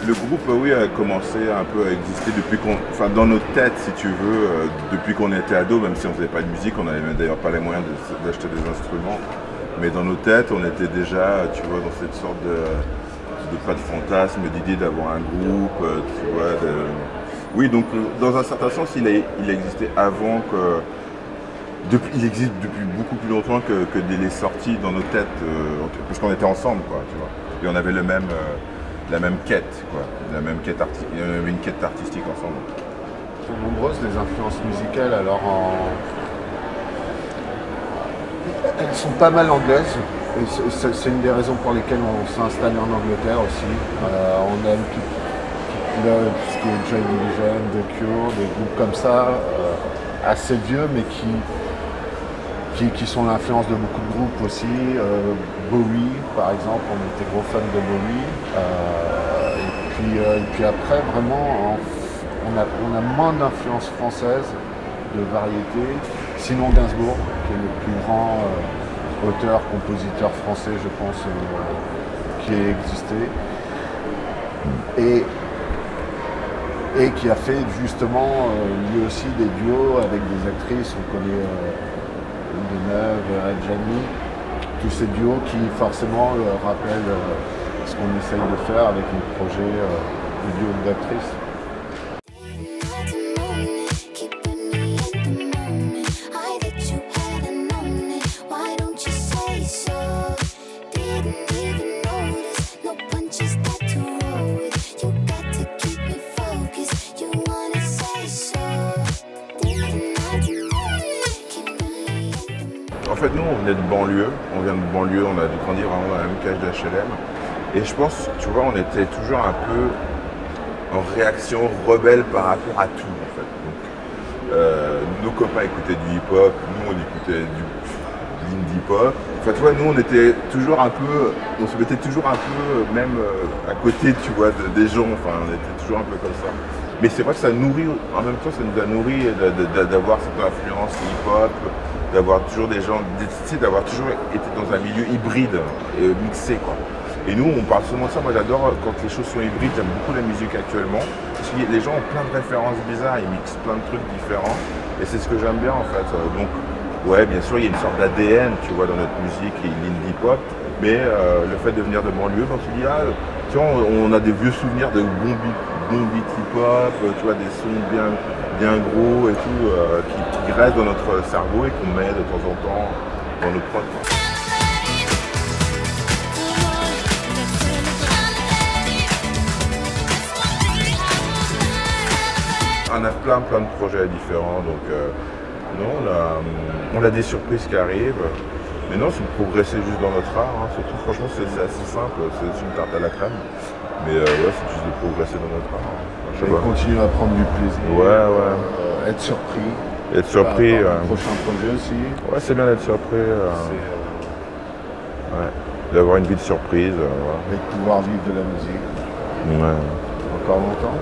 Le groupe, oui, a commencé un peu à exister depuis qu'on... Enfin, dans nos têtes, si tu veux, depuis qu'on était ados, même si on faisait pas de musique, on n'avait d'ailleurs pas les moyens d'acheter des instruments. Mais dans nos têtes, on était déjà, tu vois, dans cette sorte de pas de fantasme, d'idée d'avoir un groupe, tu vois. Oui, donc dans un certain sens, il a existé avant que... il existe depuis beaucoup plus longtemps que les sorties dans nos têtes, parce qu'on était ensemble, quoi, tu vois. Et on avait la même quête, quoi. Il y avait une quête artistique ensemble. Sont nombreuses les influences musicales, alors elles sont pas mal anglaises. C'est une des raisons pour lesquelles on s'est installé en Angleterre aussi. On aime tout ce qui est Joy Division, The Cure, des groupes comme ça, assez vieux, mais qui sont l'influence de beaucoup de groupes aussi. Bowie, par exemple, on était gros fans de Bowie. Et puis après, vraiment, on a moins d'influence française, de variété. Sinon Gainsbourg, qui est le plus grand auteur, compositeur français, je pense, qui ait existé. Et qui a fait justement lui aussi des duos avec des actrices. On connaît Deneuve, Adjani, tous ces duos qui forcément rappellent ce qu'on essaye de faire avec notre projet de duo d'actrices. En fait, nous, on venait de banlieue. On vient de banlieue, on a dû grandir vraiment dans la même cage d'HLM. Et je pense, tu vois, on était toujours un peu en réaction rebelle par rapport à tout, en fait. Donc, nos copains écoutaient du hip-hop, nous, on écoutait de l'indie pop. Enfin, tu vois, nous, on était toujours un peu, on se mettait toujours un peu, même à côté, tu vois, des gens. Enfin, on était toujours un peu comme ça. Mais c'est vrai que ça nourrit, en même temps, ça nous a nourri d'avoir cette influence hip-hop, d'avoir toujours des gens, d'avoir toujours été dans un milieu hybride et mixé, quoi. Et nous, on parle souvent de ça. Moi, j'adore quand les choses sont hybrides. J'aime beaucoup la musique actuellement. Parce que les gens ont plein de références bizarres, ils mixent plein de trucs différents. Et c'est ce que j'aime bien, en fait. Donc, ouais, bien sûr, il y a une sorte d'ADN, tu vois, dans notre musique et l'indie pop. Mais le fait de venir de banlieue, on se dit, ah, tu vois, on a des vieux souvenirs de bons beats hip-hop, tu vois, des sons bien gros et tout, qui restent dans notre cerveau et qu'on met de temps en temps dans nos prods, quoi. On a plein de projets différents, donc non, on a des surprises qui arrivent. Mais non, c'est de progresser juste dans notre art, hein. Surtout, franchement, c'est assez simple, c'est une tarte à la crème. Mais ouais, c'est juste de progresser dans notre art, hein. Et continuer à prendre du plaisir. Ouais. Être surpris. Être surpris. Le prochain projet aussi. Ouais, c'est bien d'être surpris. Ouais. D'avoir une vie de surprise. Et de pouvoir vivre de la musique. Ouais. Encore longtemps.